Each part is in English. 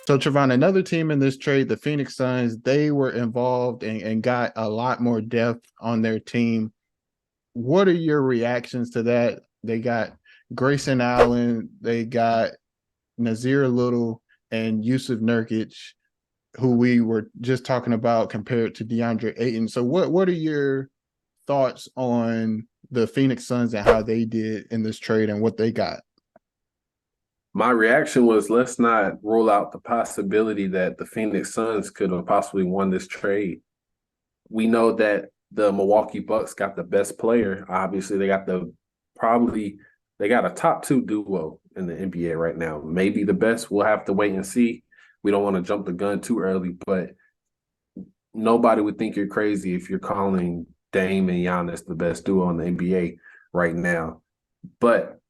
So, Trevon, another team in this trade, the Phoenix Suns, they were involved and got a lot more depth on their team. What are your reactions to that? They got Grayson Allen, they got Nazir Little, and Yusuf Nurkic, who we were just talking about compared to DeAndre Ayton. So, what are your thoughts on the Phoenix Suns and how they did in this trade and what they got? My reaction was let's not rule out the possibility that the Phoenix Suns could have possibly won this trade. We know that the Milwaukee Bucks got the best player. Obviously, probably they got a top two duo in the NBA right now. Maybe the best. We'll have to wait and see. We don't want to jump the gun too early, but nobody would think you're crazy if you're calling Dame and Giannis the best duo in the NBA right now. But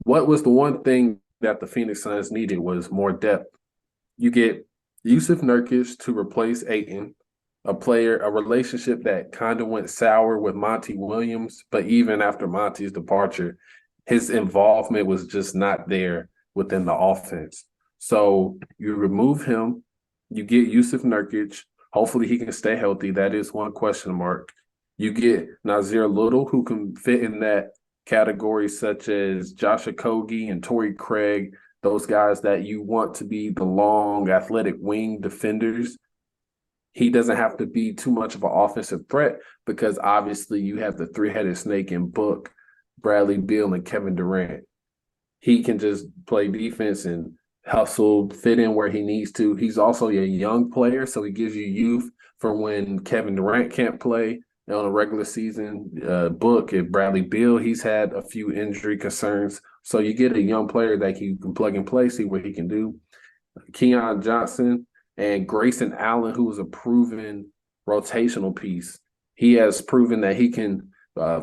what was the one thing that the Phoenix Suns needed was more depth. You get Yusuf Nurkic to replace Aiton, a relationship that kind of went sour with Monty Williams, but even after Monty's departure, his involvement was just not there within the offense. So you remove him, you get Yusuf Nurkic. Hopefully he can stay healthy. That is one question mark. You get Nazir Little, who can fit in that categories such as Josh Okogie and Torrey Craig, those guys that you want to be the long, athletic wing defenders. He doesn't have to be too much of an offensive threat because obviously you have the three-headed snake in Book, Bradley Beal, and Kevin Durant. He can just play defense and hustle, fit in where he needs to. He's also a young player, so he gives you youth for when Kevin Durant can't play on a regular season. Book and Bradley Beal, he's had a few injury concerns. So you get a young player that you can plug and play, see what he can do. Keon Johnson and Grayson Allen, who is a proven rotational piece. He has proven that he can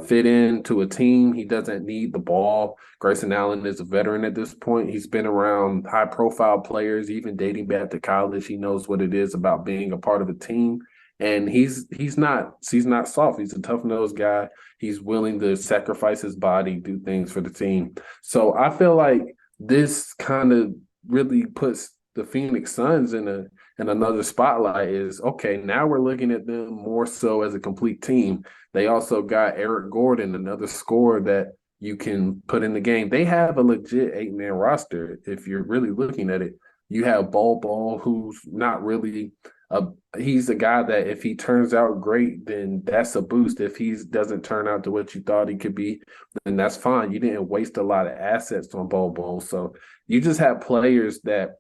fit into a team. He doesn't need the ball. Grayson Allen is a veteran at this point. He's been around high-profile players, even dating back to college. He knows what it is about being a part of a team. And he's not soft. He's a tough-nosed guy. He's willing to sacrifice his body, do things for the team. So I feel like this kind of really puts the Phoenix Suns in another spotlight. Is okay, now we're looking at them more so as a complete team. They also got Eric Gordon, another scorer that you can put in the game. They have a legit 8-man roster if you're really looking at it. You have Bol, who's not really he's a guy that if he turns out great, then that's a boost. If he doesn't turn out to what you thought he could be, then that's fine. You didn't waste a lot of assets on Bol. So you just have players that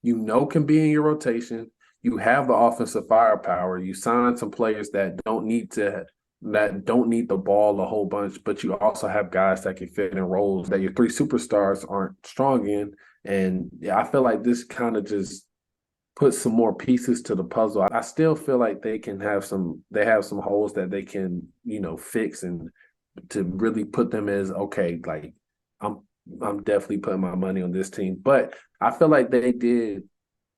you know can be in your rotation. You have the offensive firepower. You sign some players that don't need the ball a whole bunch, but you also have guys that can fit in roles that your three superstars aren't strong in. And yeah, I feel like this kind of just put some more pieces to the puzzle. I still feel like they have some holes that they can, fix and to really put them as okay, like I'm I'm definitely putting my money on this team. But I feel like they did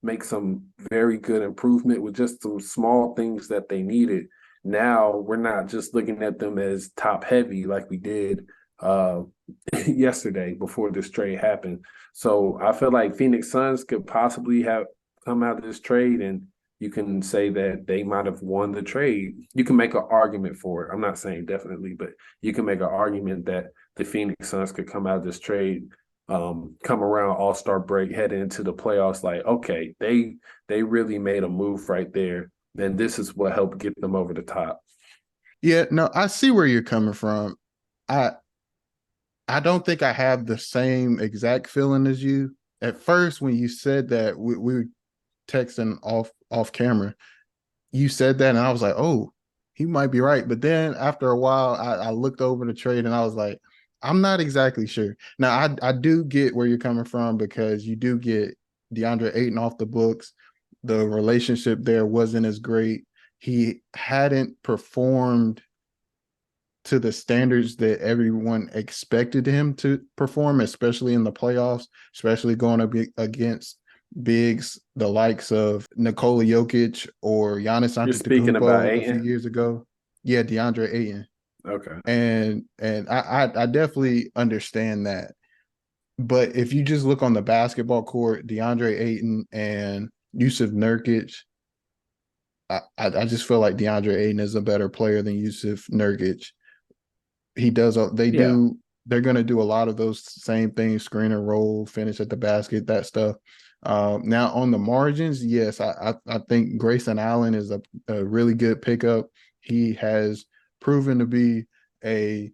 make some very good improvement with just some small things that they needed. Now we're not just looking at them as top heavy like we did uh, yesterday before this trade happened. So I feel like Phoenix Suns could possibly have come out of this trade and you can say that they might have won the trade. You can make an argument for it. I'm not saying definitely, but you can make an argument that the Phoenix Suns could come out of this trade, come around All-Star break, head into the playoffs like, okay, they really made a move right there. And this is what helped get them over the top. Yeah, no, I see where you're coming from. I I don't think I have the same exact feeling as you. At first, when you said that, we were texting off camera. You said that, and I was like, "Oh, he might be right." But then after a while, I looked over the trade, and I was like, "I'm not exactly sure." Now, I do get where you're coming from because you do get DeAndre Ayton off the books. The relationship there wasn't as great. He hadn't performed to the standards that everyone expected him to perform, especially in the playoffs, especially going up against bigs the likes of Nikola Jokic or Giannis You're speaking about Antetokounmpo a few Aiden? years ago. Yeah, DeAndre Ayton, Okay. and I definitely understand that. But if you just look on the basketball court, DeAndre Ayton and Yusuf Nurkic, I just feel like DeAndre Ayton is a better player than Yusuf Nurkic. He does they Yeah, do they're going to do a lot of those same things, screen and roll, finish at the basket, that stuff. Now on the margins, yes, I think Grayson Allen is a really good pickup. He has proven to be a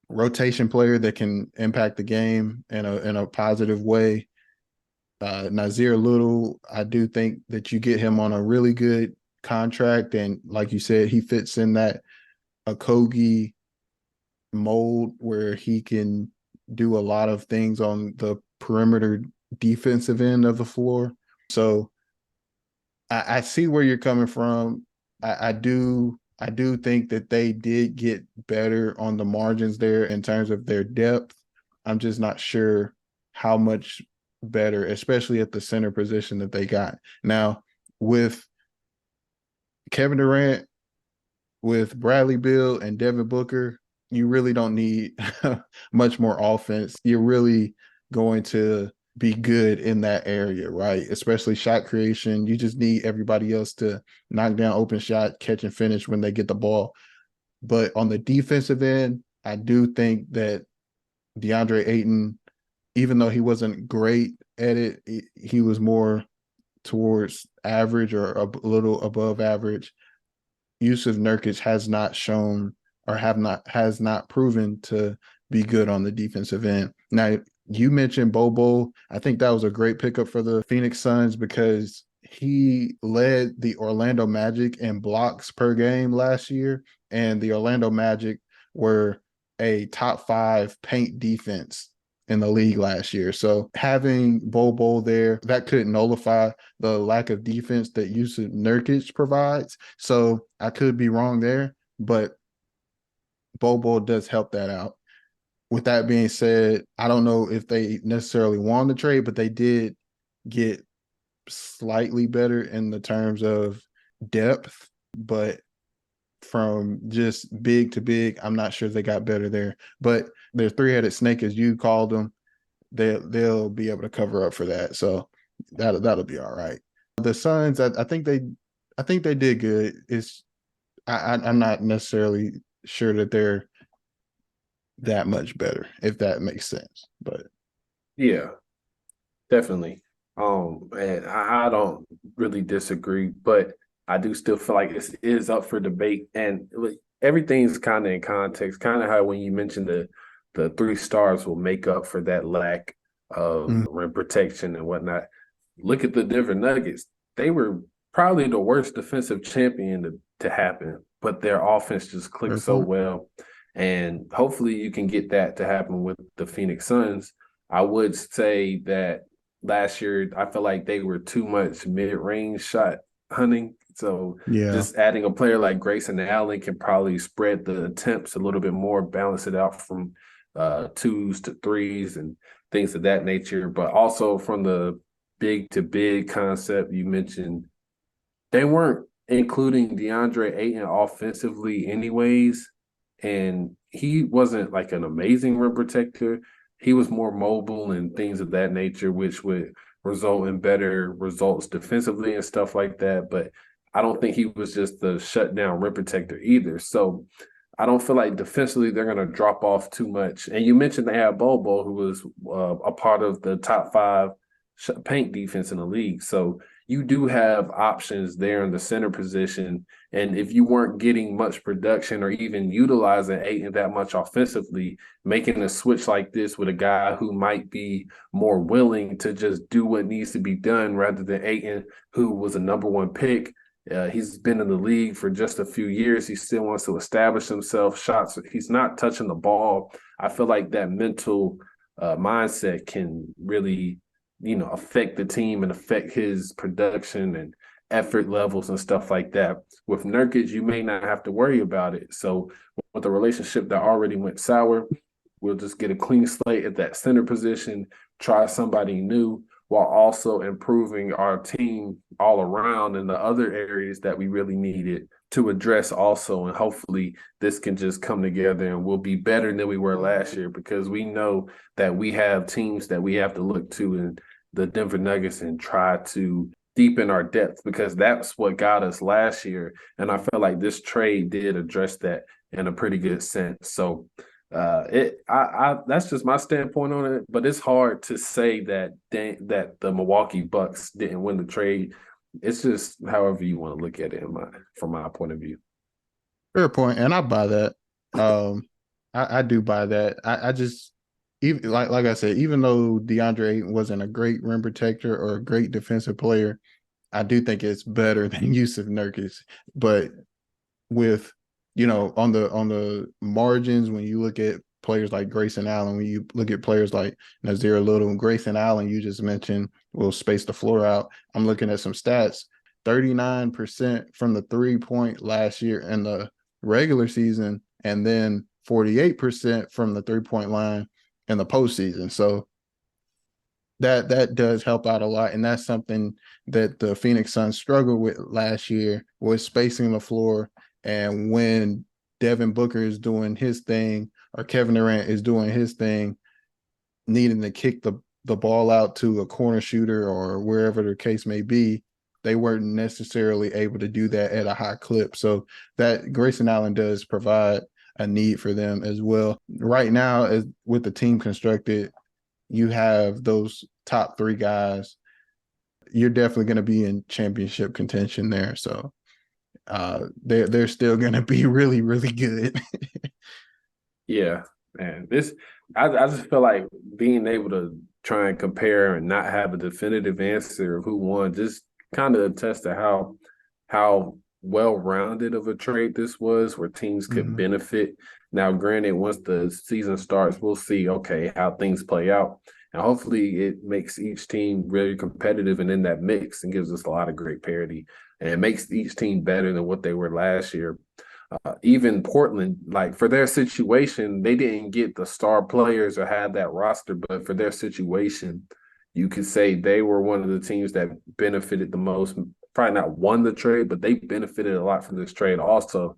rotation player that can impact the game in a positive way. Nazir Little, I do think that you get him on a really good contract, and like you said, he fits in that Okogie mold where he can do a lot of things on the perimeter defensive end of the floor. So I see where you're coming from. I do think that they did get better on the margins there in terms of their depth. I'm just not sure how much better, especially at the center position that they got. Now, with Kevin Durant, with Bradley Beal and Devin Booker, you really don't need much more offense. You're really going to be good in that area, right? Especially shot creation. You just need everybody else to knock down open shot, catch and finish when they get the ball. But on the defensive end, I do think that DeAndre Ayton, even though he wasn't great at it, he was more towards average or a little above average. Yusuf Nurkic has not shown or has not proven to be good on the defensive end. Now, you mentioned Bobo. I think that was a great pickup for the Phoenix Suns because he led the Orlando Magic in blocks per game last year, and the Orlando Magic were a top 5 paint defense in the league last year. So having Bobo there, that could nullify the lack of defense that Yusuf Nurkic provides. So I could be wrong there, but Bobo does help that out. With that being said, I don't know if they necessarily won the trade, but they did get slightly better in the terms of depth. But from just big to big, I'm not sure they got better there. But their three-headed snake, as you called them, they'll be able to cover up for that. So that'll be all right. The Suns, I think they did good. It's I'm not necessarily sure that they're that much better, if that makes sense. But yeah, definitely. And I don't really disagree, but I do still feel like it is up for debate, and everything's kind of in context. Kind of how when you mentioned the 3 stars will make up for that lack of mm, rim protection and whatnot. Look at the Denver Nuggets; they were probably the worst defensive champion to happen, but their offense just clicked fair so point. well, and hopefully you can get that to happen with the Phoenix Suns. I would say that last year I felt like they were too much mid-range shot hunting. So Yeah. just adding a player like Grayson Allen can probably spread the attempts a little bit more, balance it out from twos to threes and things of that nature. But also from the big to big concept you mentioned, they weren't including DeAndre Ayton offensively anyways. And he wasn't like an amazing rim protector. He was more mobile and things of that nature, which would result in better results defensively and stuff like that. But I don't think he was just the shutdown rim protector either. So I don't feel like defensively they're going to drop off too much. And you mentioned they had Bobo, who was a part of the top 5 paint defense in the league. So you do have options there in the center position. And if you weren't getting much production or even utilizing Ayton that much offensively, making a switch like this with a guy who might be more willing to just do what needs to be done rather than Ayton, who was a number 1 pick. He's been in the league for just a few years. He still wants to establish himself. Shots, he's not touching the ball. I feel like that mental mindset can really affect the team and affect his production and effort levels and stuff like that. With Nurkic, you may not have to worry about it. So with the relationship that already went sour, we'll just get a clean slate at that center position, try somebody new while also improving our team all around in the other areas that we really needed. to address also, and hopefully this can just come together and we'll be better than we were last year, because we know that we have teams that we have to look to in the Denver Nuggets and try to deepen our depth, because that's what got us last year. And I feel like this trade did address that in a pretty good sense. So that's just my standpoint on it. But it's hard to say that the Milwaukee Bucks didn't win the trade. It's just however you want to look at it from my point of view. Fair point, and I buy that. I do buy that. I just even like I said, even though DeAndre Ayton wasn't a great rim protector or a great defensive player, I do think it's better than Yusuf Nurkic. But with on the margins, when you look at players like Grayson Allen, when you look at players like Nazir Little and Grayson Allen, you just mentioned will space the floor out. I'm looking at some stats: 39% from the 3-point last year in the regular season, and then 48% from the 3-point line in the postseason. So that does help out a lot, and that's something that the Phoenix Suns struggled with last year, was spacing the floor. And when Devin Booker is doing his thing or Kevin Durant is doing his thing, needing to kick the ball out to a corner shooter or wherever the case may be, they weren't necessarily able to do that at a high clip. So that Grayson Allen does provide a need for them as well. Right now, as with the team constructed, you have those top three guys. You're definitely going to be in championship contention there. So they're still going to be really, really good. Yeah, man. I just feel like being able to try and compare and not have a definitive answer of who won just kind of attests to how well rounded of a trade this was, where teams could benefit. Now, granted, once the season starts, we'll see, okay, how things play out. And hopefully it makes each team really competitive and in that mix, and gives us a lot of great parity, and it makes each team better than what they were last year. Even Portland, like for their situation, they didn't get the star players or have that roster, but for their situation, you could say they were one of the teams that benefited the most. Probably not won the trade, but they benefited a lot from this trade also,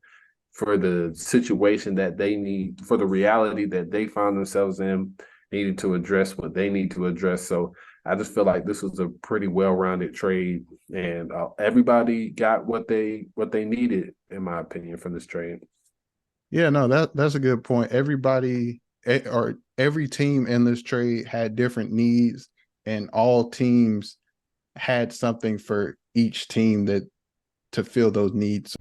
for the situation that they need, for the reality that they found themselves in, needed to address what they need to address. So I just feel like this was a pretty well-rounded trade, and everybody got what they needed, in my opinion, from this trade. Yeah, no, that's a good point. Everybody or every team in this trade had different needs, and all teams had something for each team that to fill those needs.